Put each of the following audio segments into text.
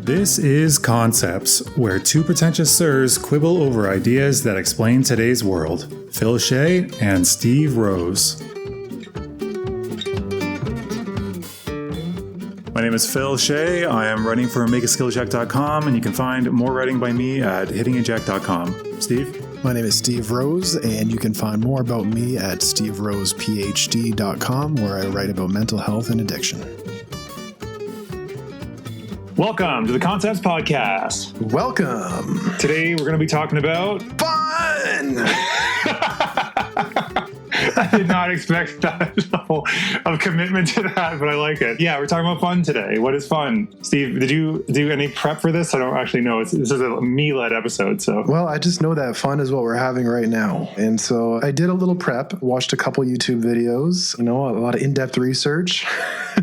This is Concepts, where two pretentious sirs quibble over ideas that explain today's world. Phil Shea and Steve Rose. My name is Phil Shea. I am writing for makeaskillcheck.com, and you can find more writing by me at hittingeject.com. Steve? My name is Steve Rose, and you can find more about me at steverosephd.com, where I write about mental health and addiction. Welcome to the Concepts Podcast. Welcome. Today we're going to be talking about fun. I did not expect that level of commitment to that, but I like it. Yeah, we're talking about fun today. What is fun? Steve, did you do any prep for this? I don't actually know. This is a me-led episode, so. Well, I just know that fun is what we're having right now. And so I did a little prep, watched a couple YouTube videos, a lot of in-depth research.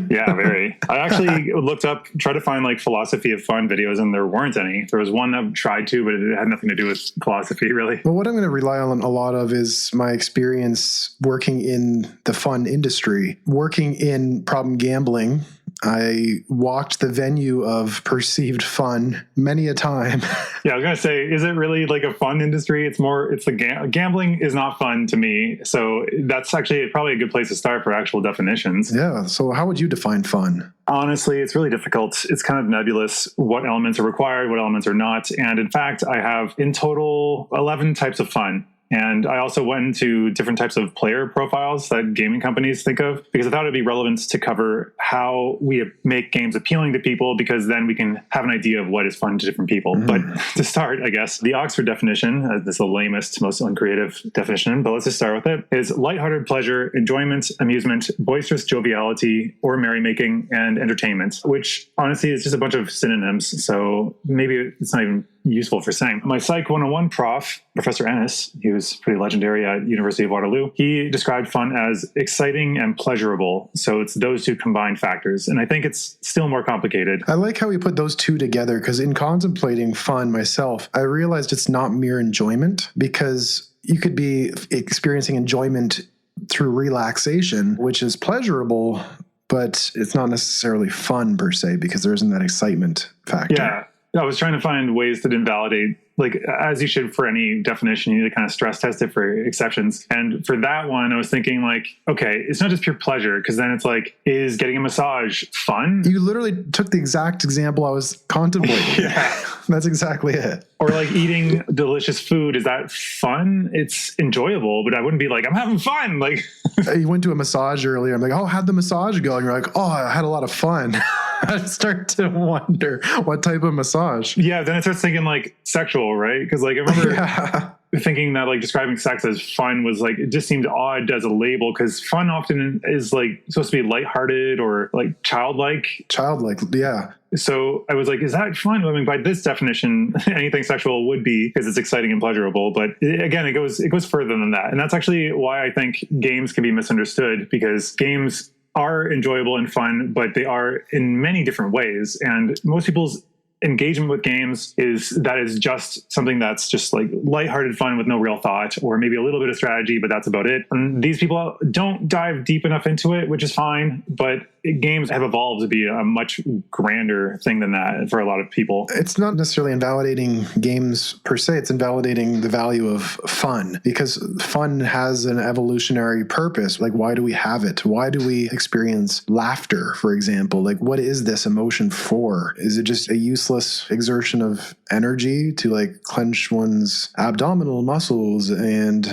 Yeah, very. I actually looked up, tried to find like philosophy of fun videos, and there weren't any. There was one that tried to, but it had nothing to do with philosophy, really. Well, what I'm going to rely on a lot of is my experience working in the fun industry, working in problem gambling. I walked the venue of perceived fun many a time. Yeah, I was going to say, is it really like a fun industry? It's the gambling is not fun to me. So that's actually probably a good place to start for actual definitions. Yeah. So how would you define fun? Honestly, it's really difficult. It's kind of nebulous what elements are required, what elements are not. And in fact, I have in total 11 types of fun. And I also went into different types of player profiles that gaming companies think of, because I thought it'd be relevant to cover how we make games appealing to people, because then we can have an idea of what is fun to different people. But to start, I guess, the Oxford definition, this is the lamest, most uncreative definition, but let's just start with it, is lighthearted pleasure, enjoyment, amusement, boisterous joviality, or merrymaking, and entertainment, which honestly is just a bunch of synonyms. So maybe it's not even useful for saying. My Psych 101 prof, Professor Ennis, he was pretty legendary at University of Waterloo. He described fun as exciting and pleasurable. So it's those two combined factors. And I think it's still more complicated. I like how we put those two together, because in contemplating fun myself, I realized it's not mere enjoyment, because you could be experiencing enjoyment through relaxation, which is pleasurable, but it's not necessarily fun per se, because there isn't that excitement factor. Yeah. I was trying to find ways that invalidate, like, as you should for any definition, you need to kind of stress test it for exceptions. And for that one, I was thinking like, okay, it's not just pure pleasure, because then it's like, is getting a massage fun? You literally took the exact example I was contemplating. Yeah. That's exactly it. Or like eating delicious food. Is that fun? It's enjoyable, but I wouldn't be like, I'm having fun. Like, you went to a massage earlier. I'm like, oh, how'd the massage go? And you're like, oh, I had a lot of fun. I start to wonder what type of massage. Yeah, then I start thinking like sexual, right? Because like I remember thinking that like describing sex as fun was like, it just seemed odd as a label, because fun often is like supposed to be lighthearted or like childlike. Childlike, yeah. So I was like, is that fun? I mean, by this definition, anything sexual would be, because it's exciting and pleasurable. But again, it goes further than that. And that's actually why I think games can be misunderstood, because games are enjoyable and fun, but they are in many different ways. And most people's engagement with games is just something that's just like lighthearted fun with no real thought, or maybe a little bit of strategy, but that's about it. And these people don't dive deep enough into it, which is fine, but games have evolved to be a much grander thing than that for a lot of people. It's not necessarily invalidating games per se, it's invalidating the value of fun, because fun has an evolutionary purpose. Like, why do we have it? Why do we experience laughter, for example? Like, what is this emotion for? Is it just a useless exertion of energy to like clench one's abdominal muscles and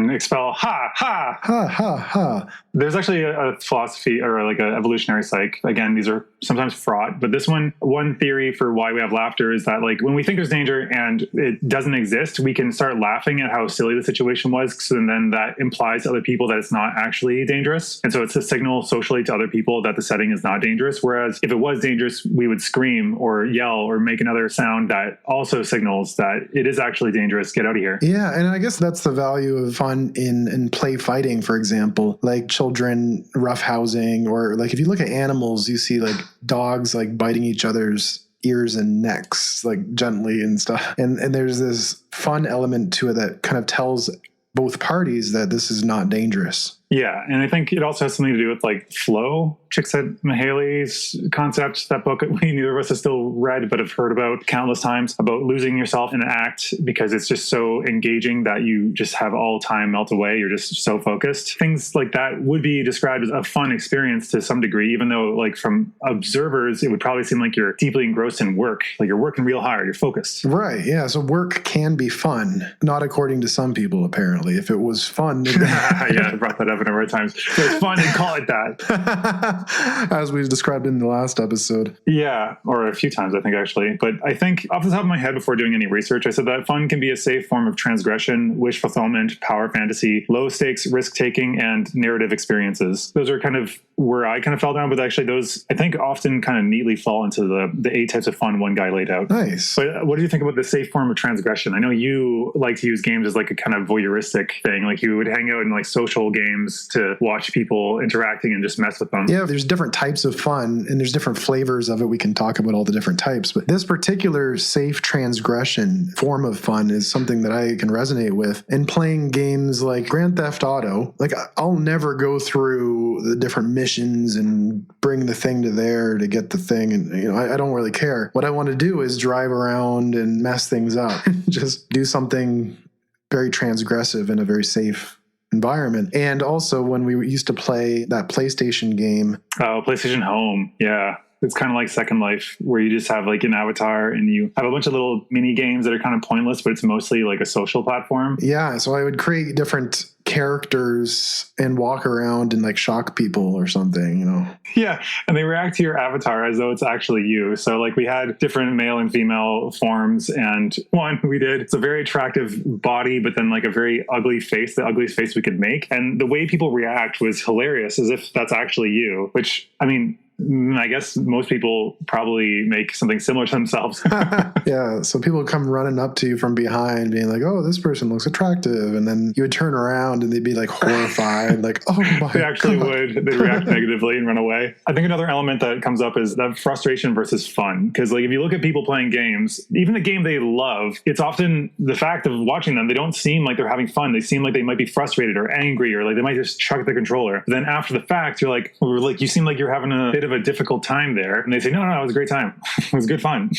expel ha ha ha ha ha? There's actually a philosophy, or like an evolutionary psych. Again, these are sometimes fraught, but this one theory for why we have laughter is that like when we think there's danger and it doesn't exist, we can start laughing at how silly the situation was. So then that implies to other people that it's not actually dangerous. And so it's a signal socially to other people that the setting is not dangerous. Whereas if it was dangerous, we would scream or yell or make another sound that also signals that it is actually dangerous. Get out of here. Yeah. And I guess that's the value of fun in play fighting, for example, like children roughhousing, or like if you look at animals, you see like dogs like biting each other's ears and necks like gently and stuff. And there's this fun element to it that kind of tells both parties that this is not dangerous. Yeah, and I think it also has something to do with like flow. Csikszentmihalyi's concept, that book we neither of us have still read but have heard about countless times, about losing yourself in an act because it's just so engaging that you just have all time melt away. You're just so focused. Things like that would be described as a fun experience to some degree, even though like from observers, it would probably seem like you're deeply engrossed in work. Like you're working real hard, you're focused. Right, yeah. So work can be fun, not according to some people, apparently. If it was fun... Yeah, I brought that up a number of times. If it's fun, and call it that. As we described in the last episode. Yeah, or a few times, I think, actually. But I think off the top of my head, before doing any research, I said that fun can be a safe form of transgression, wish fulfillment, power fantasy, low stakes, risk taking, and narrative experiences. Those are kind of where I kind of fell down, but actually those, I think, often kind of neatly fall into the 8 types of fun one guy laid out. Nice. But what do you think about the safe form of transgression? I know you like to use games as like a kind of voyeuristic thing. Like you would hang out in like social games to watch people interacting and just mess with them. Yeah, there's different types of fun and there's different flavors of it. We can talk about all the different types, but this particular safe transgression form of fun is something that I can resonate with. And playing games like Grand Theft Auto, like I'll never go through the different missions and bring the thing to there to get the thing. And, I don't really care. What I want to do is drive around and mess things up, just do something very transgressive in a very safe environment. And also when we used to play that PlayStation game. Oh, PlayStation Home. Yeah. It's kind of like Second Life, where you just have like an avatar and you have a bunch of little mini games that are kind of pointless, but it's mostly like a social platform. Yeah. So I would create different characters and walk around and like shock people or something, Yeah. And they react to your avatar as though it's actually you. So like we had different male and female forms, and one we did, it's a very attractive body, but then like a very ugly face, the ugliest face we could make. And the way people react was hilarious, as if that's actually you, which, I mean, I guess most people probably make something similar to themselves. Yeah. So people would come running up to you from behind being like, oh, this person looks attractive. And then you would turn around and they'd be like horrified, like, oh my They actually God. would. They'd react negatively and run away. I think another element that comes up is that frustration versus fun. Because like if you look at people playing games, even the game they love, it's often the fact of watching them, they don't seem like they're having fun. They seem like they might be frustrated or angry, or like they might just chuck the controller. But then after the fact, you're like, you seem like you're having a bit of a difficult time there. And they say, no, it was a great time. It was good fun.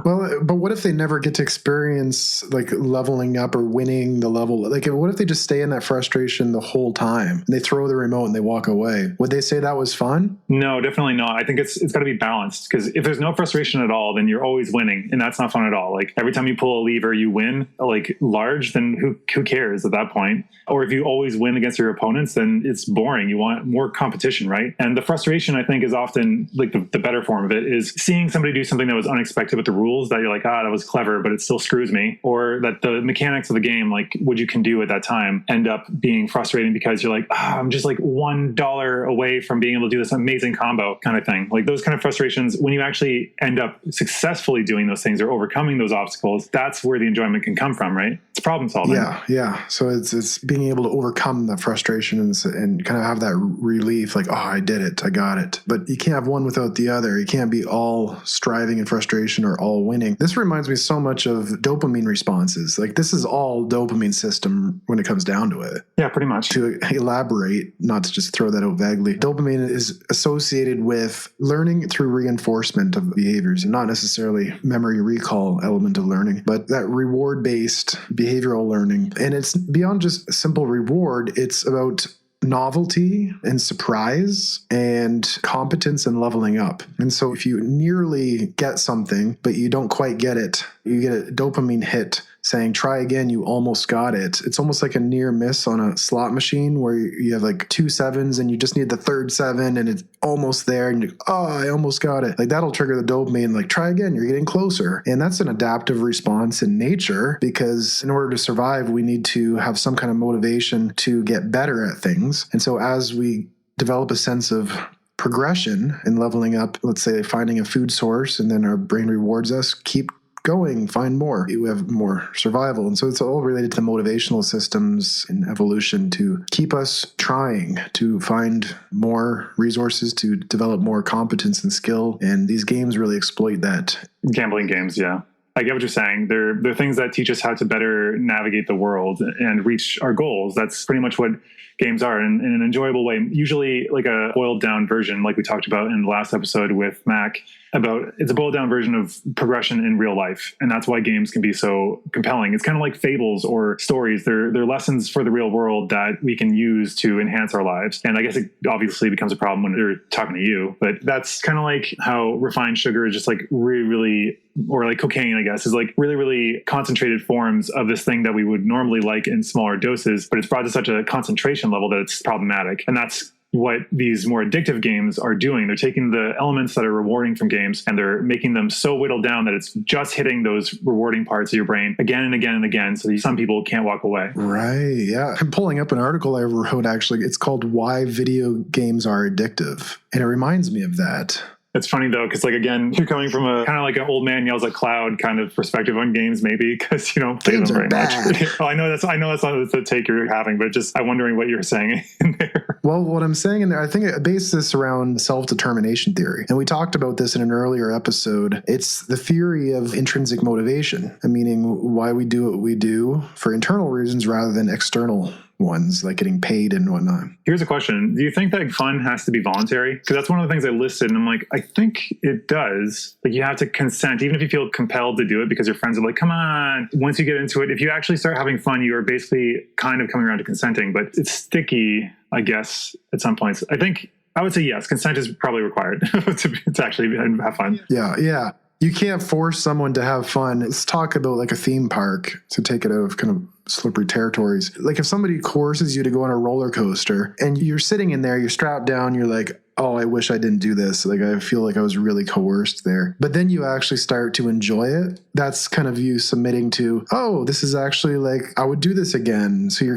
Well, but what if they never get to experience like leveling up or winning the level? Like, what if they just stay in that frustration the whole time and they throw the remote and they walk away? Would they say that was fun? No, definitely not. I think it's got to be balanced, because if there's no frustration at all, then you're always winning, and that's not fun at all. Like every time you pull a lever, you win like large, then who cares at that point? Or if you always win against your opponents, then it's boring. You want more competition, right? And the frustration, I think, is often like the better form of it is seeing somebody do something that was unexpected with the rules that you're like, that was clever, but it still screws me. Or that the mechanics of the game, like what you can do at that time, end up being frustrating because you're like, I'm just like $1 away from being able to do this amazing combo kind of thing. Like those kind of frustrations, when you actually end up successfully doing those things or overcoming those obstacles, that's where the enjoyment can come from, right? It's problem solving. Yeah. So it's being able to overcome the frustration and kind of have that relief, like, I did it, I got it. But you can't have one without the other. You can't be all striving and frustration or all winning. This reminds me so much of dopamine responses. Like this is all dopamine system when it comes down to it. Yeah, pretty much. To elaborate, not to just throw that out vaguely, dopamine is associated with learning through reinforcement of behaviors, and not necessarily memory recall element of learning, but that reward-based behavioral learning. And it's beyond just simple reward. It's about novelty and surprise and competence and leveling up. And so if you nearly get something, but you don't quite get it, you get a dopamine hit saying, try again, you almost got it. It's almost like a near miss on a slot machine where you have like 2 sevens and you just need the third 7 and it's almost there and you're, I almost got it. Like that'll trigger the dopamine, like try again, you're getting closer. And that's an adaptive response in nature, because in order to survive, we need to have some kind of motivation to get better at things. And so as we develop a sense of progression and leveling up, let's say finding a food source, and then our brain rewards us, keep going, find more. You have more survival. And so it's all related to motivational systems in evolution to keep us trying to find more resources, to develop more competence and skill. And these games really exploit that. Gambling games, yeah. I get what you're saying. They're things that teach us how to better navigate the world and reach our goals. That's pretty much what games are in an enjoyable way. Usually like a boiled down version, like we talked about in the last episode with Mac, about it's a boiled down version of progression in real life. And that's why games can be so compelling. It's kind of like fables or stories. They're lessons for the real world that we can use to enhance our lives. And I guess it obviously becomes a problem when they're talking to you, but that's kind of like how refined sugar is just like really, really, or like cocaine, I guess, is like really, really concentrated forms of this thing that we would normally like in smaller doses, but it's brought to such a concentration level that it's problematic. And that's what these more addictive games are doing. They're taking the elements that are rewarding from games and they're making them so whittled down that it's just hitting those rewarding parts of your brain again and again and again. So some people can't walk away. Right. Yeah. I'm pulling up an article I wrote, actually. It's called Why Video Games Are Addictive. And it reminds me of that. It's funny though, because like again, you're coming from a kind of like an old man yells at cloud kind of perspective on games, maybe because you don't play games them very much. Well, I know that's not the take you're having, but just I'm wondering what you're saying in there. Well, what I'm saying in there, I think I based this around self-determination theory, and we talked about this in an earlier episode. It's the theory of intrinsic motivation, meaning why we do what we do for internal reasons rather than external ones, like getting paid and whatnot. Here's a question. Do you think that fun has to be voluntary? Because that's one of the things I listed, and I'm like, I think it does. Like you have to consent, even if you feel compelled to do it because your friends are like, come on. Once you get into it, if you actually start having fun, you are basically kind of coming around to consenting, but it's sticky, I guess, at some points. I would say yes, consent is probably required to actually have fun. Yeah. You can't force someone to have fun. Let's talk about like a theme park to take it out of kind of slippery territories. Like if somebody coerces you to go on a roller coaster and you're sitting in there, you're strapped down, you're like, oh, I wish I didn't do this. Like I feel like I was really coerced there. But then you actually start to enjoy it. That's kind of you submitting to, oh, this is actually like, I would do this again. So you're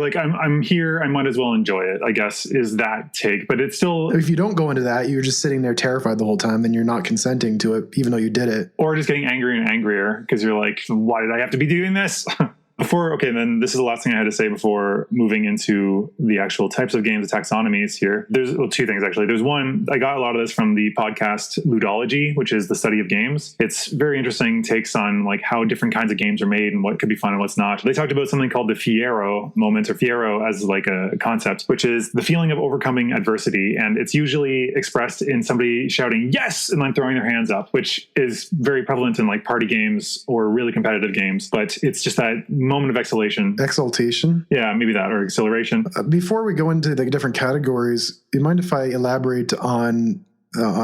like, I'm here. I might as well enjoy it, I guess, is that take. But it's still, if you don't go into that, you're just sitting there terrified the whole time. Then you're not consenting to it, even though you did it. Or just getting angrier and angrier because you're like, why did I have to be doing this? Then this is the last thing I had to say before moving into the actual types of games, the taxonomies here. There's two things, actually. There's one, I got a lot of this from the podcast Ludology, which is the study of games. It's very interesting takes on like how different kinds of games are made and what could be fun and what's not. They talked about something called the Fiero moment, or Fiero as like a concept, which is the feeling of overcoming adversity. And it's usually expressed in somebody shouting, yes, and then throwing their hands up, which is very prevalent in like party games or really competitive games. But it's just that moment of exaltation. Yeah, maybe that, or acceleration. Before we go into the different categories, do you mind if I elaborate on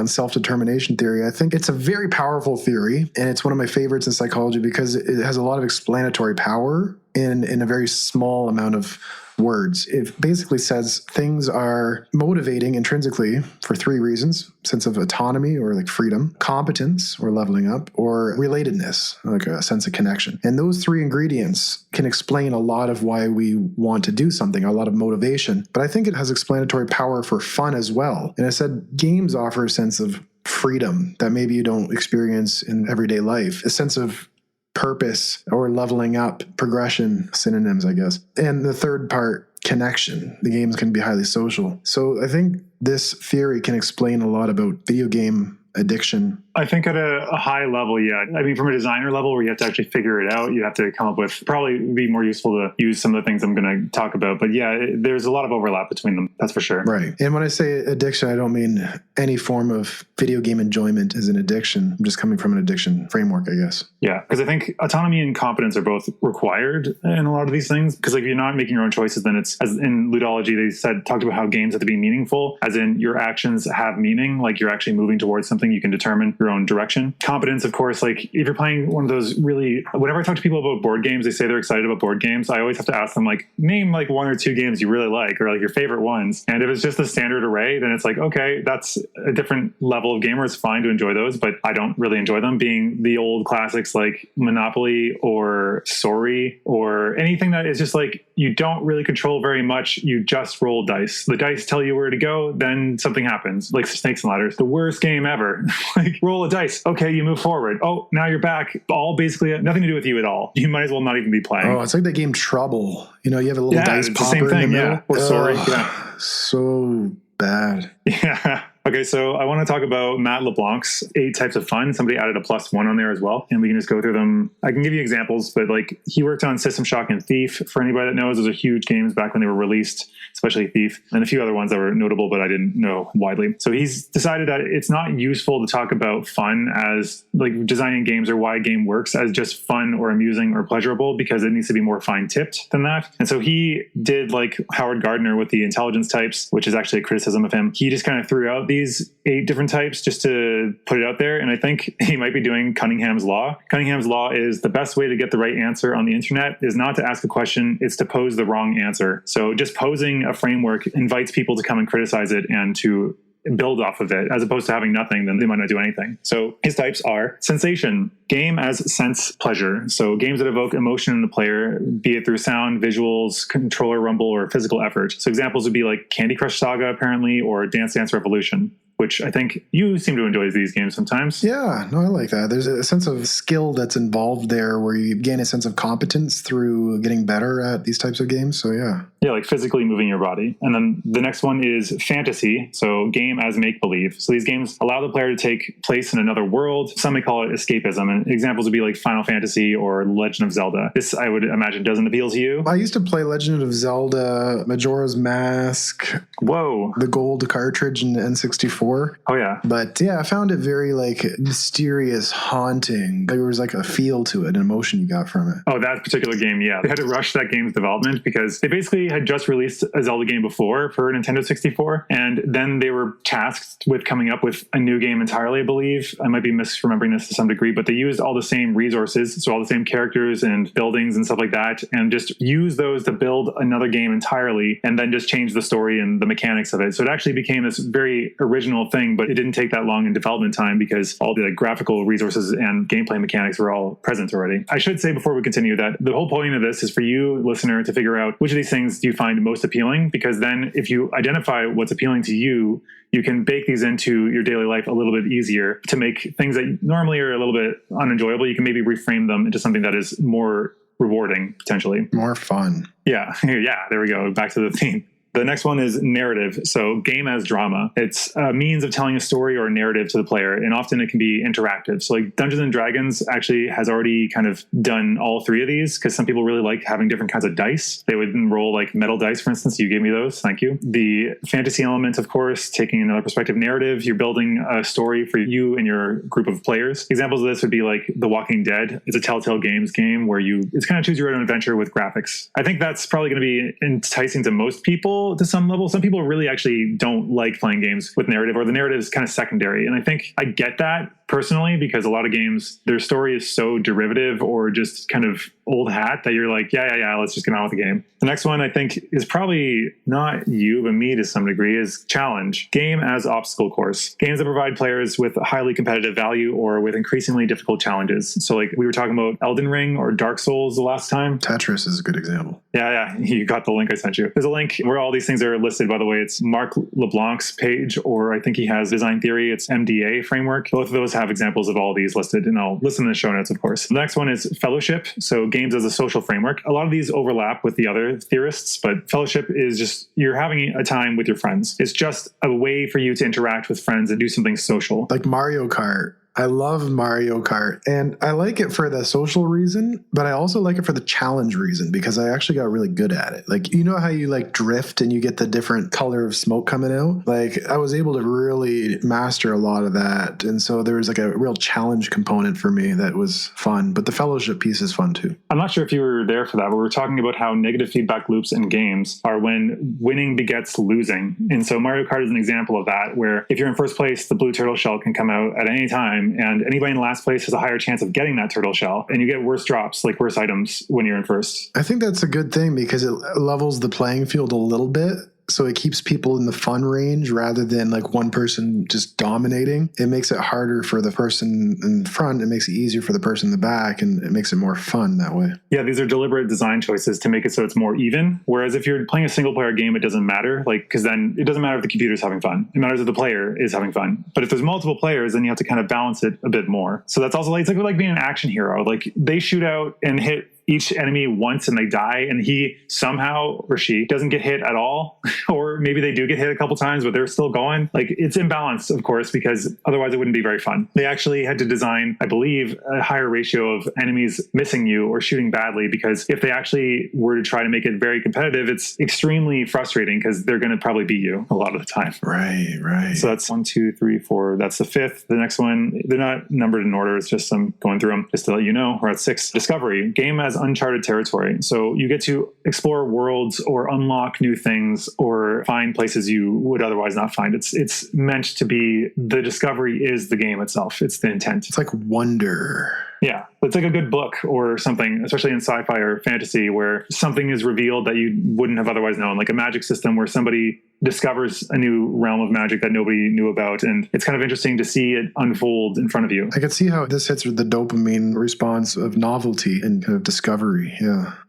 self-determination theory? I think it's a very powerful theory, and it's one of my favorites in psychology because it has a lot of explanatory power in a very small amount of words. It basically says things are motivating intrinsically for three reasons: sense of autonomy or like freedom, competence or leveling up, or relatedness, like a sense of connection. And those three ingredients can explain a lot of why we want to do something, a lot of motivation. But I think it has explanatory power for fun as well. And I said games offer a sense of freedom that maybe you don't experience in everyday life, a sense of purpose or leveling up, progression, synonyms, I guess. And the third part, connection. The games can be highly social. So I think this theory can explain a lot about video game addiction. I think at a high level, yeah. I mean, from a designer level where you have to actually figure it out, you have to come up with, probably be more useful to use some of the things I'm going to talk about. But yeah, there's a lot of overlap between them. That's for sure. Right. And when I say addiction, I don't mean any form of video game enjoyment is an addiction. I'm just coming from an addiction framework, I guess. Yeah. Because I think autonomy and competence are both required in a lot of these things. Because like if you're not making your own choices, then it's, as in Ludology, they talked about how games have to be meaningful, as in your actions have meaning, like you're actually moving towards something, you can determine your own direction. Competence, of course, like if you're playing one of those really, whenever I talk to people about board games, they say they're excited about board games. I always have to ask them, like, name like one or two games you really like, or like your favorite ones. And if it's just the standard array, then it's like, okay, that's a different level of gamer. It's fine to enjoy those, but I don't really enjoy them, being the old classics like Monopoly or Sorry, or anything that is just like, you don't really control very much. You just roll dice. The dice tell you where to go, then something happens, like Snakes and Ladders, the worst game ever. Like, roll a dice. Okay, you move forward. Oh, now you're back. All basically nothing to do with you at all. You might as well not even be playing. Oh, it's like the game Trouble. You know, you have a little dice popper in the middle. Yeah. Or Sorry. Yeah. So bad. Yeah. Okay, so I want to talk about Matt LeBlanc's 8 types of fun. Somebody added a +1 on there as well, and we can just go through them. I can give you examples, but like he worked on System Shock and Thief. For anybody that knows, those are huge games back when they were released, especially Thief, and a few other ones that were notable, but I didn't know widely. So he's decided that it's not useful to talk about fun as like designing games or why a game works as just fun or amusing or pleasurable, because it needs to be more fine-tipped than that. And so he did like Howard Gardner with the intelligence types, which is actually a criticism of him. He just kind of threw out these 8 different types just to put it out there. And I think he might be doing Cunningham's Law. Cunningham's Law is the best way to get the right answer on the internet is not to ask a question, it's to pose the wrong answer. So just posing a framework invites people to come and criticize it and to build off of it, as opposed to having nothing, then they might not do anything. So his types are sensation, game as sense pleasure. So games that evoke emotion in the player, be it through sound, visuals, controller rumble, or physical effort. So examples would be like Candy Crush Saga, apparently, or Dance Dance Revolution, which I think you seem to enjoy these games sometimes. Yeah, no, I like that. There's a sense of skill that's involved there where you gain a sense of competence through getting better at these types of games. So yeah. Yeah, like physically moving your body. And then the next one is fantasy. So game as make-believe. So these games allow the player to take place in another world. Some may call it escapism. And examples would be like Final Fantasy or Legend of Zelda. This, I would imagine, doesn't appeal to you. I used to play Legend of Zelda, Majora's Mask. Whoa. The gold cartridge in the N64. Oh, yeah. But yeah, I found it very like mysterious, haunting. There was like a feel to it, an emotion you got from it. Oh, that particular game, yeah. They had to rush that game's development because they basically had just released a Zelda game before for Nintendo 64. And then they were tasked with coming up with a new game entirely, I believe. I might be misremembering this to some degree, but they used all the same resources, so all the same characters and buildings and stuff like that, and just used those to build another game entirely, and then just change the story and the mechanics of it. So it actually became this very original thing, but it didn't take that long in development time because all the graphical resources and gameplay mechanics were all present already. I should say before we continue that the whole point of this is for you, listener, to figure out which of these things do you find most appealing, because then if you identify what's appealing to you, you can bake these into your daily life a little bit easier to make things that normally are a little bit unenjoyable. You can maybe reframe them into something that is more rewarding, potentially. More fun. Yeah. Yeah. There we go. Back to the theme. The next one is narrative. So game as drama. It's a means of telling a story or a narrative to the player, and often it can be interactive. So like Dungeons and Dragons actually has already kind of done all 3 of these, because some people really like having different kinds of dice. They would roll like metal dice, for instance. You gave me those. Thank you. The fantasy element, of course, taking another perspective narrative. You're building a story for you and your group of players. Examples of this would be like The Walking Dead. It's a Telltale Games game where it's kind of choose your own adventure with graphics. I think that's probably going to be enticing to most people to some level. Some people really actually don't like playing games with narrative, or the narrative is kind of secondary. And I think I get that personally, because a lot of games, their story is so derivative or just kind of old hat that you're like, yeah, let's just get on with the game. The next one I think is probably not you, but me to some degree, is challenge. Game as obstacle course. Games that provide players with highly competitive value or with increasingly difficult challenges. So like we were talking about Elden Ring or Dark Souls the last time. Tetris is a good example. Yeah, you got the link I sent you. There's a link where all these things are listed, by the way. It's Mark LeBlanc's page, or I think he has Design Theory. It's MDA framework. Both of those have examples of all these listed, and I'll list them in the show notes, of course. The next one is Fellowship. So games as a social framework. A lot of these overlap with the other theorists, but Fellowship is just you're having a time with your friends. It's just a way for you to interact with friends and do something social. Like Mario Kart. I love Mario Kart, and I like it for the social reason, but I also like it for the challenge reason, because I actually got really good at it. Like, you know how you like drift and you get the different color of smoke coming out? Like, I was able to really master a lot of that. And so there was like a real challenge component for me that was fun, but the fellowship piece is fun too. I'm not sure if you were there for that, but we were talking about how negative feedback loops in games are when winning begets losing. And so Mario Kart is an example of that, where if you're in first place, the blue turtle shell can come out at any time, and anybody in last place has a higher chance of getting that turtle shell, and you get worse drops, like worse items when you're in first. I think that's a good thing, because it levels the playing field a little bit. So it keeps people in the fun range rather than like one person just dominating. It makes it harder for the person in front. It makes it easier for the person in the back, and it makes it more fun that way. Yeah, these are deliberate design choices to make it so it's more even. Whereas if you're playing a single player game, it doesn't matter. Like, because then it doesn't matter if the computer's having fun. It matters if the player is having fun. But if there's multiple players, then you have to kind of balance it a bit more. So that's also like, it's like being an action hero. Like, they shoot out and hit each enemy once and they die, and he somehow or she doesn't get hit at all, or maybe they do get hit a couple times, but they're still going. Like, it's imbalanced, of course, because otherwise it wouldn't be very fun. They actually had to design, I believe, a higher ratio of enemies missing you or shooting badly, because if they actually were to try to make it very competitive, it's extremely frustrating because they're going to probably beat you a lot of the time. Right. So that's 1, 2, 3, 4. That's the fifth. The next one, they're not numbered in order. It's just I'm going through them just to let you know. We're at 6. Discovery. Game as uncharted territory. So you get to explore worlds or unlock new things or find places you would otherwise not find. It's meant to be, the discovery is the game itself. It's the intent. It's like wonder. Yeah, it's like a good book or something, especially in sci-fi or fantasy, where something is revealed that you wouldn't have otherwise known, like a magic system where somebody discovers a new realm of magic that nobody knew about. And it's kind of interesting to see it unfold in front of you. I could see how this hits with the dopamine response of novelty and kind of discovery.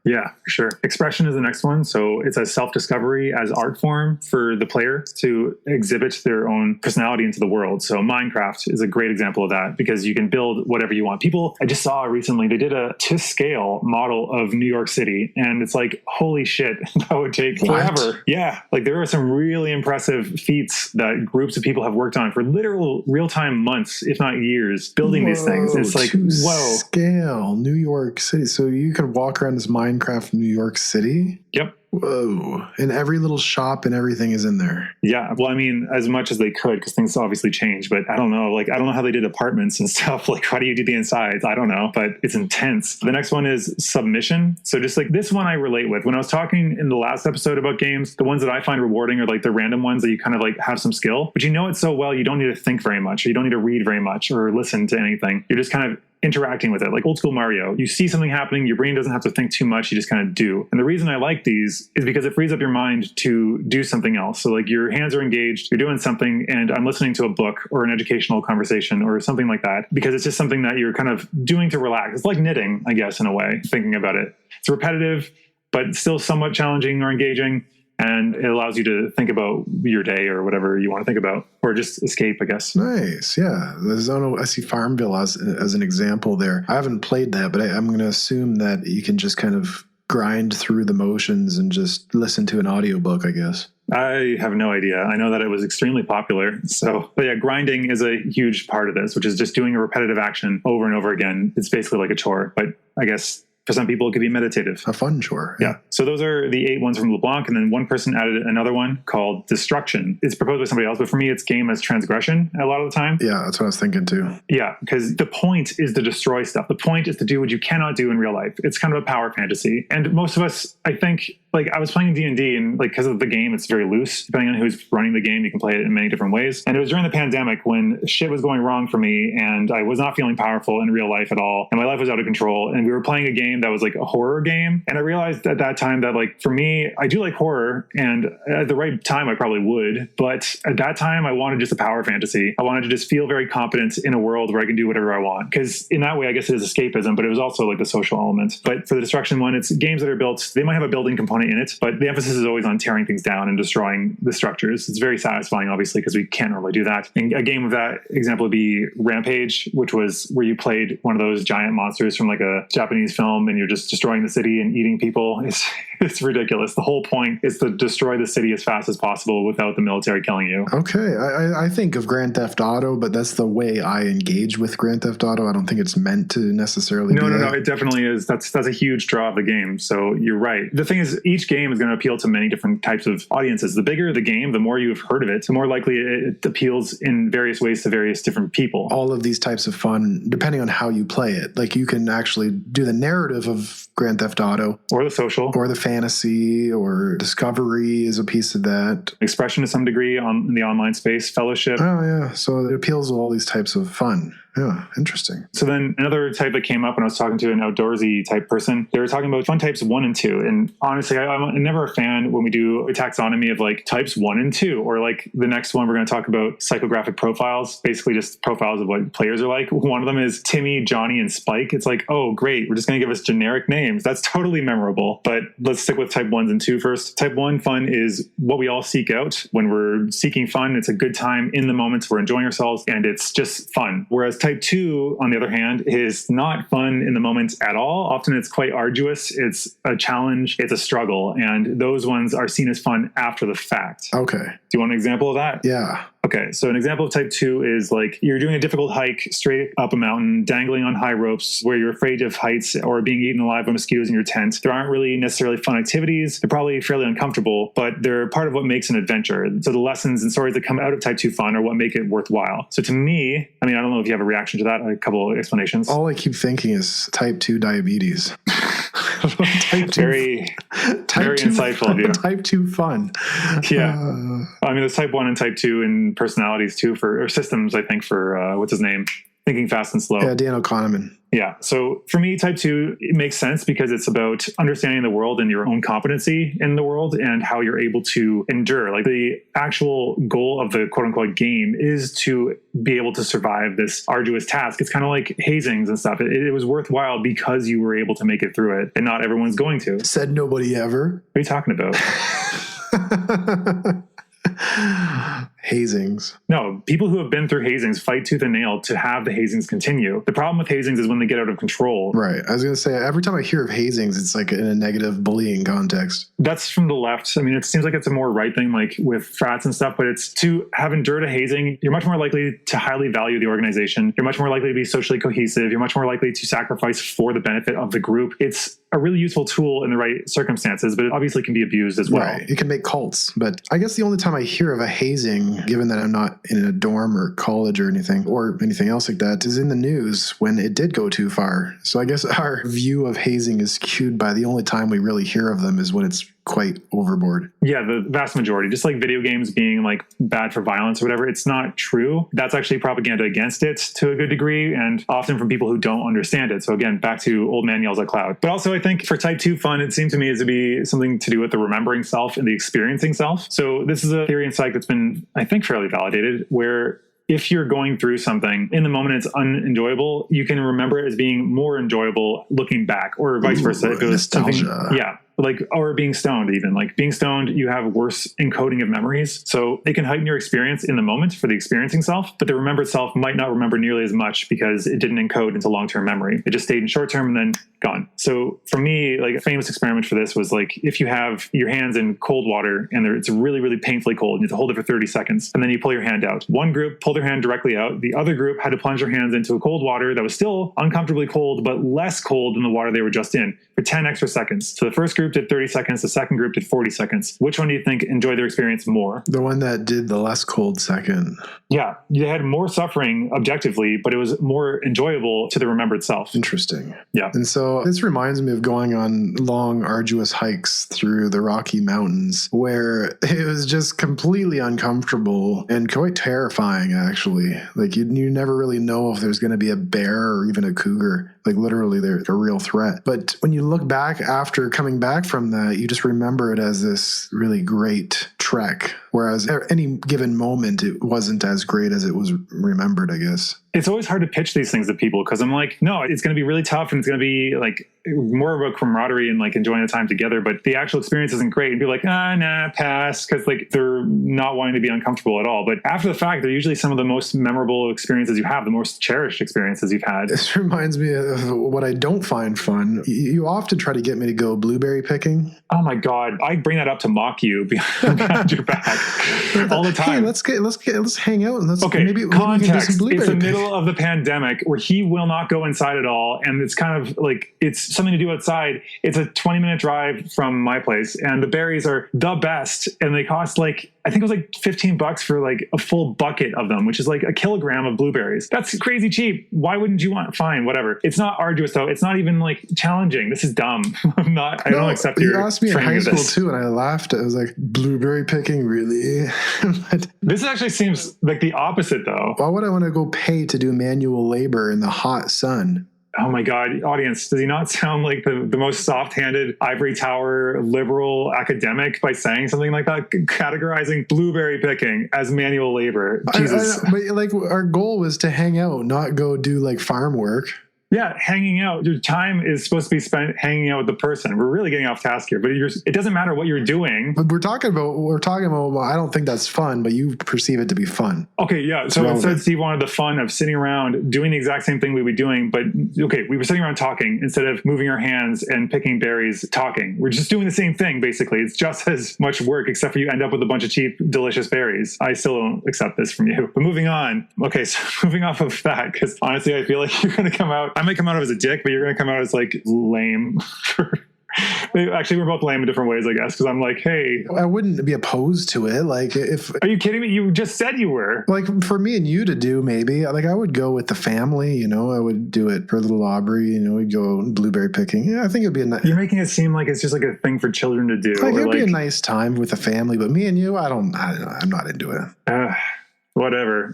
Yeah, for sure. Expression is the next one. So it's a self-discovery as art form for the player to exhibit their own personality into the world. So Minecraft is a great example of that, because you can build whatever you want. People, I just saw recently, they did a to scale model of New York City, and it's like, holy shit, that would take forever. Yeah, like there are some really impressive feats that groups of people have worked on for literal real-time months, if not years, building these things. It's like, whoa. Scale, New York City. So you could walk around this Minecraft New York City? Yep. Whoa. And every little shop and everything is in there. Yeah. Well, I mean, as much as they could, because things obviously change, but I don't know. Like, I don't know how they did apartments and stuff. Like, how do you do the insides? I don't know, but it's intense. The next one is submission. So just like this one I relate with. When I was talking in the last episode about games, the ones that I find rewarding are like the random ones that you kind of like have some skill, but you know it so well, you don't need to think very much, or you don't need to read very much or listen to anything. You're just kind of interacting with it, like old school Mario. You see something happening, your brain doesn't have to think too much, you just kind of do. And the reason I like these is because it frees up your mind to do something else. So like your hands are engaged, you're doing something, and I'm listening to a book or an educational conversation or something like that, because it's just something that you're kind of doing to relax. It's like knitting, I guess, in a way, thinking about it. It's repetitive, but still somewhat challenging or engaging. And it allows you to think about your day or whatever you want to think about, or just escape, I guess. Nice. Yeah. I see Farmville as an example there. I haven't played that, but I'm going to assume that you can just kind of grind through the motions and just listen to an audiobook, I guess. I have no idea. I know that it was extremely popular. So, but yeah, grinding is a huge part of this, which is just doing a repetitive action over and over again. It's basically like a chore, but I guess for some people, it could be meditative. A fun chore. Yeah. So those are the 8 ones from LeBlanc. And then one person added another one called Destruction. It's proposed by somebody else, but for me, it's game as transgression a lot of the time. Yeah, that's what I was thinking too. Yeah, because the point is to destroy stuff. The point is to do what you cannot do in real life. It's kind of a power fantasy. And most of us, I think, like I was playing D&D, and like because of the game, it's very loose. Depending on who's running the game, you can play it in many different ways. And it was during the pandemic when shit was going wrong for me, and I was not feeling powerful in real life at all, and my life was out of control. And we were playing a game that was like a horror game, and I realized at that time that like for me, I do like horror, and at the right time I probably would, but at that time I wanted just a power fantasy. I wanted to just feel very competent in a world where I can do whatever I want, because in that way I guess it is escapism, but it was also like the social element. But for the Destruction one, it's games that are built, they might have a building component in it, but the emphasis is always on tearing things down and destroying the structures. It's very satisfying, obviously, because we can't normally do that. And a game of that example would be Rampage, which was where you played one of those giant monsters from like a Japanese film, and you're just destroying the city and eating people. It's ridiculous. The whole point is to destroy the city as fast as possible without the military killing you. Okay. I think of Grand Theft Auto, but that's the way I engage with Grand Theft Auto. I don't think it's meant to necessarily be No, it definitely is. That's a huge draw of the game. So you're right. The thing is, each game is going to appeal to many different types of audiences. The bigger the game, the more you've heard of it, the more likely it appeals in various ways to various different people. All of these types of fun, depending on how you play it. Like you can actually do the narrative of Grand Theft Auto. Or the social. Or the fantasy, or discovery is a piece of that. Expression to some degree in the online space, fellowship. Oh, yeah. So it appeals to all these types of fun. Yeah, interesting. So then another type that came up when I was talking to an outdoorsy type person, they were talking about fun types 1 and 2. And honestly, I'm never a fan when we do a taxonomy of like types 1 and 2, or like the next one, we're going to talk about psychographic profiles, basically just profiles of what players are like. One of them is Timmy, Johnny, and Spike. It's like, oh, great. We're just going to give us generic names. That's totally memorable. But let's stick with type 1s and 2 first. Type 1 fun is what we all seek out when we're seeking fun. It's a good time in the moments we're enjoying ourselves, and it's just fun. Whereas type 2, on the other hand, is not fun in the moment at all. Often it's quite arduous. It's a challenge. It's a struggle. And those ones are seen as fun after the fact. Okay. Do you want an example of that? Yeah. Okay, so an example of type 2 is like you're doing a difficult hike straight up a mountain, dangling on high ropes where you're afraid of heights or being eaten alive by mosquitoes in your tent. There aren't really necessarily fun activities. They're probably fairly uncomfortable, but they're part of what makes an adventure. So the lessons and stories that come out of type 2 fun are what make it worthwhile. So to me, I mean, I don't know if you have a reaction to that, a couple of explanations. All I keep thinking is type 2 diabetes. Type 2, very insightful of you. Type 2 fun. Yeah. I mean, there's type 1 and type 2 in personalities too, or systems, I think, for what's his name? Thinking Fast and Slow. Yeah, Dan O'Connor. Yeah. So for me, type 2, it makes sense because it's about understanding the world and your own competency in the world and how you're able to endure. Like the actual goal of the quote unquote game is to be able to survive this arduous task. It's kind of like hazings and stuff. It was worthwhile because you were able to make it through it, and not everyone's going to. Said nobody ever. What are you talking about? Hazings. No, people who have been through hazings fight tooth and nail to have the hazings continue. The problem with hazings is when they get out of control. Right. I was going to say, every time I hear of hazings, it's like in a negative bullying context. That's from the left. I mean, it seems like it's a more right thing, like with frats and stuff, but it's to have endured a hazing, you're much more likely to highly value the organization. You're much more likely to be socially cohesive. You're much more likely to sacrifice for the benefit of the group. It's a really useful tool in the right circumstances, but it obviously can be abused as well. Right. It can make cults. But I guess the only time I hear of a hazing, given that I'm not in a dorm or college or anything else like that, is in the news when it did go too far. So I guess our view of hazing is skewed by the only time we really hear of them is when it's quite overboard. Yeah, the vast majority. Just like video games being like bad for violence or whatever, it's not true. That's actually propaganda against it to a good degree, and often from people who don't understand it. So again, back to old man yells at cloud. But also I think for type 2 fun, it seemed to me to be something to do with the remembering self and the experiencing self. So this is a theory in psych that's been, I think, fairly validated, where if you're going through something in the moment, it's unenjoyable, you can remember it as being more enjoyable looking back, or vice versa. If it was nostalgia. yeah. Like, or being stoned even. Like being stoned, you have worse encoding of memories. So it can heighten your experience in the moment for the experiencing self, but the remembered self might not remember nearly as much because it didn't encode into long-term memory. It just stayed in short-term and then gone. So for me, like a famous experiment for this was like, if you have your hands in cold water and it's really, really painfully cold, and you have to hold it for 30 seconds, and then you pull your hand out. One group pulled their hand directly out. The other group had to plunge their hands into a cold water that was still uncomfortably cold, but less cold than the water they were just in for 10 extra seconds. So the first group did 30 seconds. The second group did 40 seconds. Which one do you think enjoyed their experience more? The one that did the less cold second. Yeah. You had more suffering objectively, but it was more enjoyable to the remembered self. Interesting. Yeah. And so this reminds me of going on long, arduous hikes through the Rocky Mountains where it was just completely uncomfortable and quite terrifying, actually. Like you never really know if there's going to be a bear or even a cougar. Like literally they're a real threat. But when you look back after coming back from that, you just remember it as this really great trek. Whereas at any given moment, it wasn't as great as it was remembered, I guess. It's always hard to pitch these things to people because I'm like, no, it's going to be really tough and it's going to be like more of a camaraderie and like enjoying the time together. But the actual experience isn't great. And be like, nah, pass. Because like they're not wanting to be uncomfortable at all. But after the fact, they're usually some of the most memorable experiences you have, the most cherished experiences you've had. This reminds me of what I don't find fun. You often try to get me to go blueberry picking. Oh my God. I bring that up to mock you behind your back all the time. Hey, let's hang out and let's maybe context. We can do some blueberry it's the middle of the pandemic where he will not go inside at all. And it's kind of like, it's something to do outside. It's a 20-minute drive from my place and the berries are the best. And they cost like, I think it was like $15 for like a full bucket of them, which is like a kilogram of blueberries. That's crazy cheap. Why wouldn't you want? Fine, whatever. It's not arduous though. It's not even like challenging. This is dumb. I don't accept your You asked me in high school this. too, and I laughed. I was like, blueberry picking, really? But this actually seems like the opposite though. Why would I want to go pay to do manual labor in the hot sun? Oh my God, audience, does he not sound like the most soft-handed ivory tower liberal academic by saying something like that? Categorizing blueberry picking as manual labor. Jesus. But like our goal was to hang out, not go do like farm work. Yeah, hanging out. Your time is supposed to be spent hanging out with the person. We're really getting off task here, but it doesn't matter what you're doing. But we're talking about, well, I don't think that's fun, but you perceive it to be fun. Okay, yeah. So instead, Steve wanted the fun of sitting around doing the exact same thing we were doing, but okay, we were sitting around talking instead of moving our hands and picking berries, talking. We're just doing the same thing, basically. It's just as much work, except for you end up with a bunch of cheap, delicious berries. I still don't accept this from you. But moving on. Okay, so moving off of that, because honestly, I feel like you're going to come out, I might come out as a dick, but you're going to come out as like lame. Actually, we're both lame in different ways, I guess, because I'm like, hey. I wouldn't be opposed to it. Like, if. Are you kidding me? You just said you were. Like, for me and you to do, maybe. Like, I would go with the family, you know. I would do it for little Aubrey, you know. We'd go blueberry picking. Yeah, I think it'd be a nice. You're making it seem like it's just like a thing for children to do. Like, it'd be a nice time with the family, but me and you, I don't know. I'm not into it. Whatever.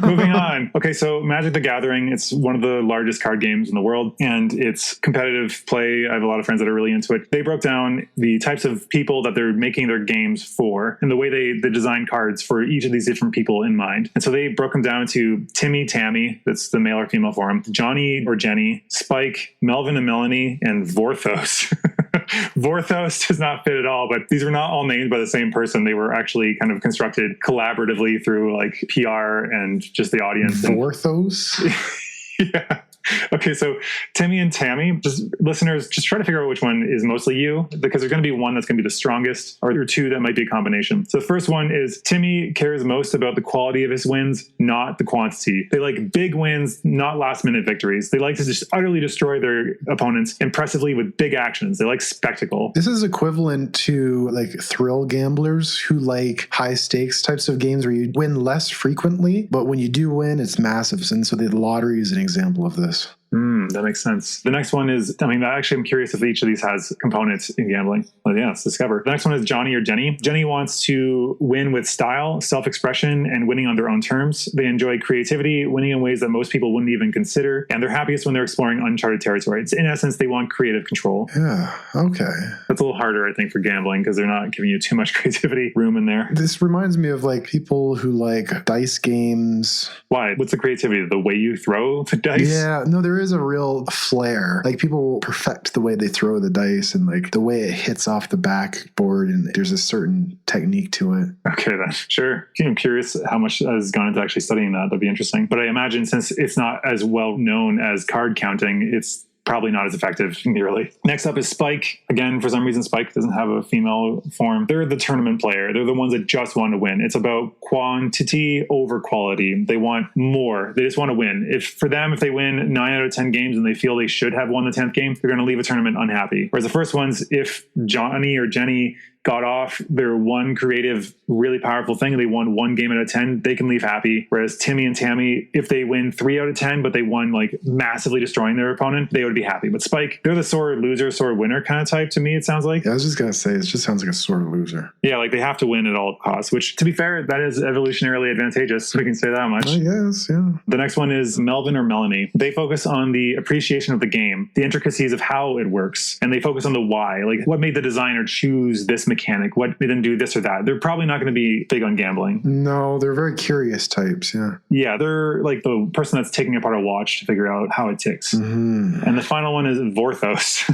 Moving on. Okay, so Magic the Gathering, it's one of the largest card games in the world, and it's competitive play. I have a lot of friends that are really into it. They broke down the types of people that they're making their games for and the way they design cards for each of these different people in mind. And so they broke them down to Timmy, Tammy, that's the male or female form, Johnny or Jenny, Spike, Melvin and Melanie, and Vorthos. Vorthos does not fit at all, but these were not all named by the same person. They were actually kind of constructed collaboratively through like PR and just the audience. Vorthos? Yeah. Okay, so Timmy and Tammy, just listeners, just try to figure out which one is mostly you, because there's going to be one that's going to be the strongest, or two that might be a combination. So the first one is Timmy cares most about the quality of his wins, not the quantity. They like big wins, not last-minute victories. They like to just utterly destroy their opponents impressively with big actions. They like spectacle. This is equivalent to like thrill gamblers who like high-stakes types of games where you win less frequently, but when you do win, it's massive. And so the lottery is an example of this. That makes sense. The next one is, actually, I'm curious if each of these has components in gambling. Well, yeah, let's discover. The next one is Johnny or Jenny. Jenny wants to win with style, self-expression, and winning on their own terms. They enjoy creativity, winning in ways that most people wouldn't even consider, and they're happiest when they're exploring uncharted territory. It's, in essence, they want creative control. Yeah, okay. That's a little harder, I think, for gambling, because they're not giving you too much creativity room in there. This reminds me of like people who like dice games. Why? What's the creativity? The way you throw the dice? Yeah, no, there is a real flair. Like people perfect the way they throw the dice and like the way it hits off the backboard, and there's a certain technique to it. Okay, then. Sure. I'm curious how much has gone into actually studying that. That'd be interesting. But I imagine since it's not as well known as card counting, it's probably not as effective nearly. Next up is Spike. Again, for some reason, Spike doesn't have a female form. They're the tournament player. They're the ones that just want to win. It's about quantity over quality. They want more. They just want to win. If they win 9 out of 10 games and they feel they should have won the 10th game, they're going to leave a tournament unhappy. Whereas the first ones, if Johnny or Jenny got off their one creative, really powerful thing and they won 1 game out of 10, they can leave happy. Whereas Timmy and Tammy, if they win 3 out of 10, but they won like massively destroying their opponent, they would be happy. But Spike, they're the sore loser, sore winner kind of type to me, it sounds like. Yeah, I was just going to say, it just sounds like a sore loser. Yeah, like they have to win at all costs, which to be fair, that is evolutionarily advantageous. We can say that much. I guess, yeah. The next one is Melvin or Melanie. They focus on the appreciation of the game, the intricacies of how it works, and they focus on the why. Like what made the designer choose this mechanic? What made them do this or that? They're probably not going to be big on gambling. No, they're very curious types, yeah. Yeah, they're like the person that's taking apart a watch to figure out how it ticks. Mm-hmm. And the final one is Vorthos.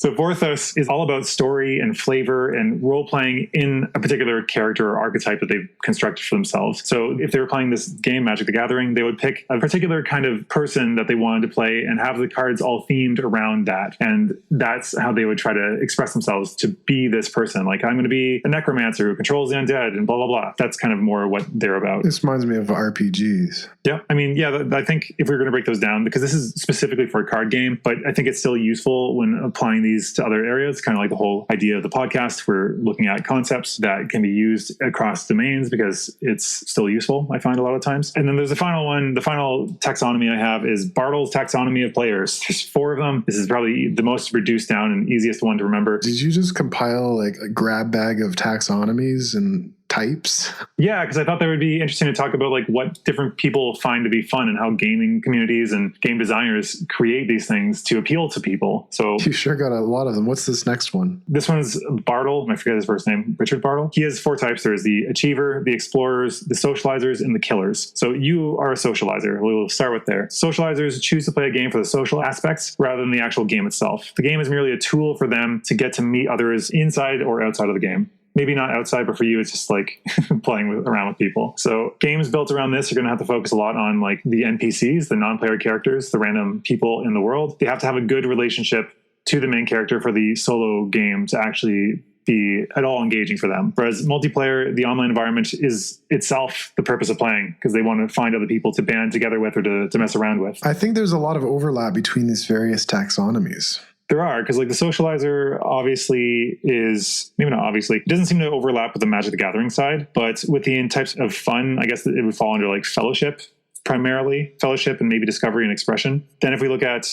So Vorthos is all about story and flavor and role-playing in a particular character or archetype that they've constructed for themselves. So if they were playing this game, Magic the Gathering, they would pick a particular kind of person that they wanted to play and have the cards all themed around that. And that's how they would try to express themselves to be this person. Like, I'm going to be a necromancer who controls the undead and blah, blah, blah. That's kind of more what they're about. This reminds me of RPGs. Yeah. I mean, yeah, I think if we're going to break those down, because this is specifically for a card game, but I think it's still useful when applying these to other areas, kind of like the whole idea of the podcast. We're looking at concepts that can be used across domains because it's still useful, I find a lot of times. And then there's the final one. The final taxonomy I have is Bartle's taxonomy of players. There's 4 of them. This is probably the most reduced down and easiest one to remember. Did you just compile like a grab bag of taxonomies and types? Yeah, because I thought that would be interesting to talk about like what different people find to be fun and how gaming communities and game designers create these things to appeal to people. So You sure got a lot of them. What's this next one? this one's Bartle. I forget his first name. Richard Bartle. He has 4 types. There's the achiever, the explorers, the socializers, and the killers. So you are a socializer. We'll start with there. Socializers choose to play a game for the social aspects rather than the actual game itself. The game is merely a tool for them to get to meet others inside or outside of the game. Maybe not outside, but for you, it's just like playing around with people. So games built around this are going to have to focus a lot on like the NPCs, the non-player characters, the random people in the world. They have to have a good relationship to the main character for the solo game to actually be at all engaging for them. Whereas multiplayer, the online environment is itself the purpose of playing because they want to find other people to band together with or to mess around with. I think there's a lot of overlap between these various taxonomies. There are, because like the socializer obviously is, maybe not obviously, it doesn't seem to overlap with the Magic the Gathering side, but within types of fun, I guess it would fall under like fellowship, primarily fellowship and maybe discovery and expression. Then if we look at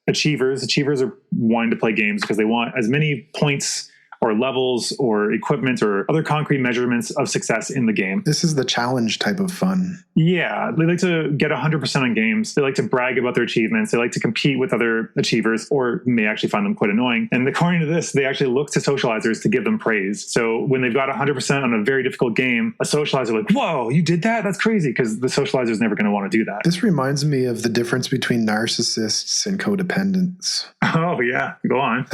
achievers are wanting to play games because they want as many points or levels or equipment or other concrete measurements of success in the game. This is the challenge type of fun. Yeah, they like to get 100% on games. They like to brag about their achievements. They like to compete with other achievers or may actually find them quite annoying. And according to this, they actually look to socializers to give them praise. So when they've got 100% on a very difficult game, a socializer like, whoa, you did that? That's crazy, because the socializer is never going to want to do that. This reminds me of the difference between narcissists and codependents. Oh, yeah. Go on.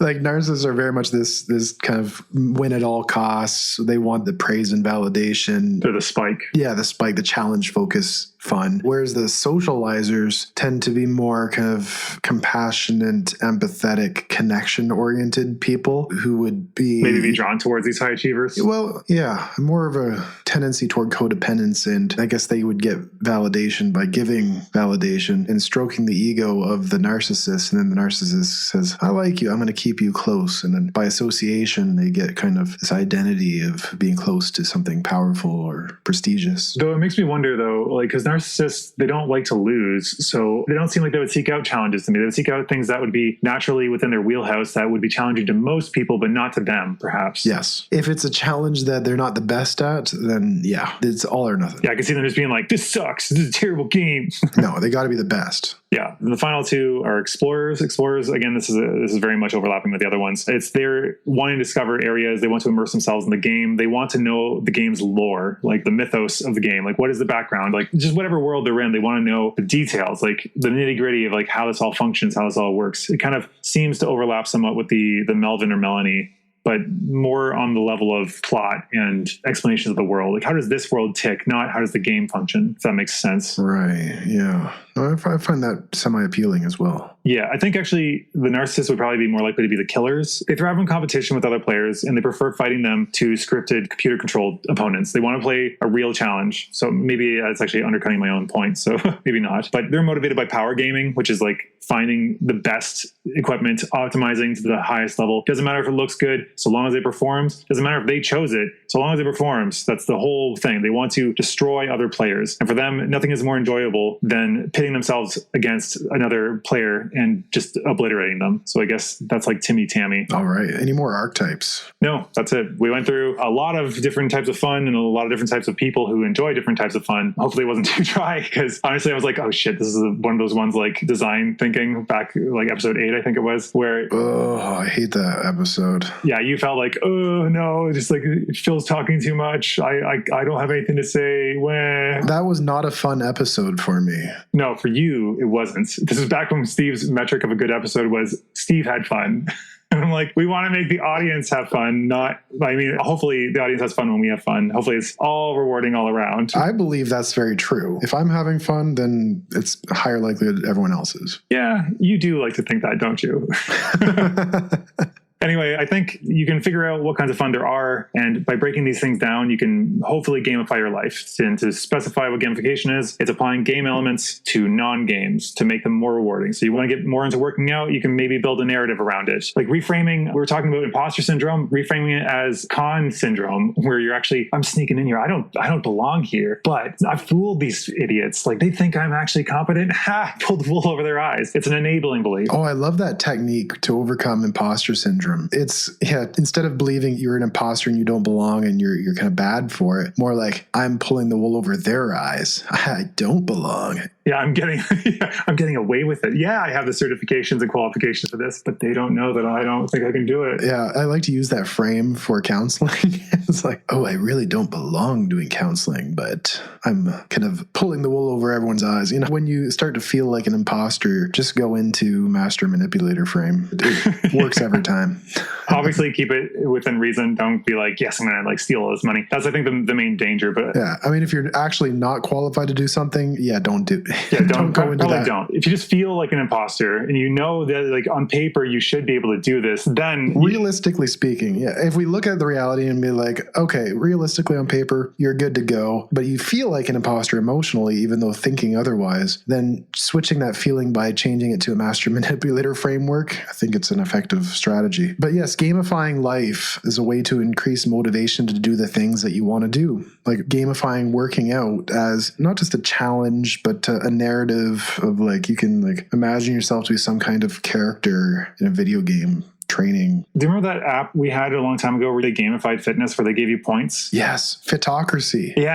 Like narcissists are very much this kind of win at all costs. They want the praise and validation. They're the spike. Yeah, the spike, the challenge focus fun. Whereas the socializers tend to be more kind of compassionate, empathetic, connection-oriented people who would be... Maybe be drawn towards these high achievers. Well, yeah, more of a tendency toward codependence, and I guess they would get validation by giving validation and stroking the ego of the narcissist, and then the narcissist says, I like you, I'm going to keep you close, and then by association, they get kind of this identity of being close to something powerful or prestigious. Though it makes me wonder, though, like, because narcissists, they don't like to lose, so they don't seem like they would seek out challenges to me. They would seek out things that would be naturally within their wheelhouse that would be challenging to most people, but not to them, perhaps. Yes. If it's a challenge that they're not the best at, then yeah, it's all or nothing. Yeah, I can see them just being like, this sucks, this is a terrible game. No, they got to be the best. Yeah. The final 2 are explorers. Explorers, again, this is very much overlapping with the other ones. It's they're wanting to discover areas. They want to immerse themselves in the game. They want to know the game's lore, like the mythos of the game. Like, what is the background? Like, just whatever world they're in, they want to know the details, like the nitty gritty of like how this all functions, how this all works. It kind of seems to overlap somewhat with the Melvin or Melanie, but more on the level of plot and explanations of the world. Like, how does this world tick, not how does the game function, if that makes sense. Right, yeah. I find that semi-appealing as well. Yeah, I think actually the narcissists would probably be more likely to be the killers. They thrive in competition with other players, and they prefer fighting them to scripted, computer-controlled opponents. They want to play a real challenge. So maybe it's actually undercutting my own point, so maybe not. But they're motivated by power gaming, which is like finding the best equipment, optimizing to the highest level. Doesn't matter if it looks good, so long as it performs. Doesn't matter if they chose it, so long as it performs. That's the whole thing. They want to destroy other players. And for them, nothing is more enjoyable than pitting themselves against another player and just obliterating them. So I guess that's like Timmy Tammy. All right. Any more archetypes? No, that's it. We went through a lot of different types of fun and a lot of different types of people who enjoy different types of fun. Hopefully it wasn't too dry, because honestly I was like, oh shit, this is one of those ones like design thinking back like episode 8, I think it was, where... Oh, I hate that episode. Yeah, you felt like, oh no, just like Phil's talking too much. I don't have anything to say. Wah. That was not a fun episode for me. No, for you, it wasn't. This is back when Steve's metric of a good episode was Steve had fun. And I'm like, we want to make the audience have fun, hopefully the audience has fun when we have fun. Hopefully it's all rewarding all around. I believe that's very true. If I'm having fun, then it's higher likelihood everyone else is. Yeah, you do like to think that, don't you? Anyway, I think you can figure out what kinds of fun there are, and by breaking these things down, you can hopefully gamify your life. And to specify what gamification is, it's applying game elements to non-games to make them more rewarding. So you want to get more into working out, you can maybe build a narrative around it. Like reframing, we were talking about imposter syndrome, reframing it as con syndrome, where you're actually, I'm sneaking in here, I don't belong here, but I fooled these idiots. Like they think I'm actually competent. Ha! Pulled the wool over their eyes. It's an enabling belief. Oh, I love that technique to overcome imposter syndrome. syndrome. It's, instead of believing you're an imposter and you don't belong and you're kind of bad for it, more like, I'm pulling the wool over their eyes. I don't belong. Yeah, I'm getting away with it. Yeah, I have the certifications and qualifications for this, but they don't know that I don't think I can do it. Yeah, I like to use that frame for counseling. It's like, oh, I really don't belong doing counseling, but I'm kind of pulling the wool over everyone's eyes. When you start to feel like an imposter, just go into master manipulator frame. It works every time. Obviously, keep it within reason. Don't be like, yes, I'm going to steal all this money. That's, I think, the main danger. But yeah, I mean, if you're actually not qualified to do something, don't do. Yeah, don't go into that. Don't. If you just feel like an imposter and you know that on paper you should be able to do this, then realistically speaking, if we look at the reality and be like, okay, realistically on paper, you're good to go, but you feel like an imposter emotionally, even though thinking otherwise, then switching that feeling by changing it to a master manipulator framework, I think it's an effective strategy. But yes, gamifying life is a way to increase motivation to do the things that you want to do. Like gamifying working out as not just a challenge, but a narrative of you can imagine yourself to be some kind of character in a video game training. Do you remember that app we had a long time ago where they gamified fitness, where they gave you points? Yes, Fitocracy. Yeah.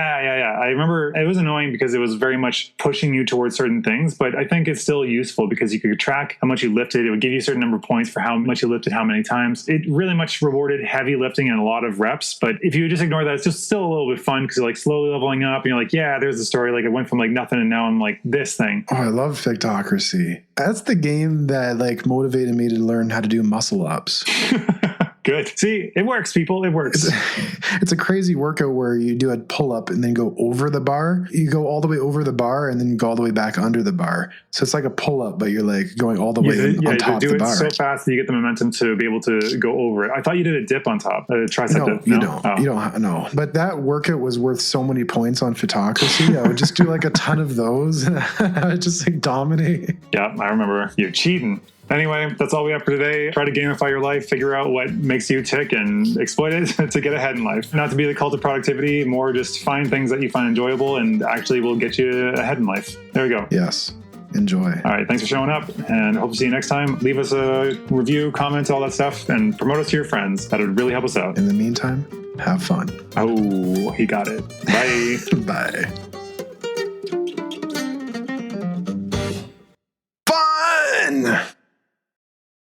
I remember it was annoying because it was very much pushing you towards certain things, but I think it's still useful because you could track how much you lifted. It would give you a certain number of points for how much you lifted, how many times. It really much rewarded heavy lifting and a lot of reps. But if you just ignore that, it's just still a little bit fun because you're slowly leveling up and you're there's the story. It went from nothing and now I'm this thing. Oh, I love Fitocracy. That's the game that motivated me to learn how to do muscle ups. Good. See, it works, people. It works. It's a crazy workout where you do a pull-up and then go over the bar. You go all the way over the bar and then you go all the way back under the bar. So it's like a pull-up, but you're going all the way on top of the bar. You do it so fast that you get the momentum to be able to go over it. I thought you did a dip on top, a tricep dip. No, you don't. Oh. You don't know. But that workout was worth so many points on Fitocracy. I would just do a ton of those. I would just dominate. Yeah, I remember. You're cheating. Anyway, that's all we have for today. Try to gamify your life, figure out what makes you tick, and exploit it to get ahead in life. Not to be the cult of productivity, more just find things that you find enjoyable and actually will get you ahead in life. There we go. Yes. Enjoy. All right. Thanks for showing up, and hope to see you next time. Leave us a review, comments, all that stuff, and promote us to your friends. That would really help us out. In the meantime, have fun. Oh, he got it. Bye. Bye.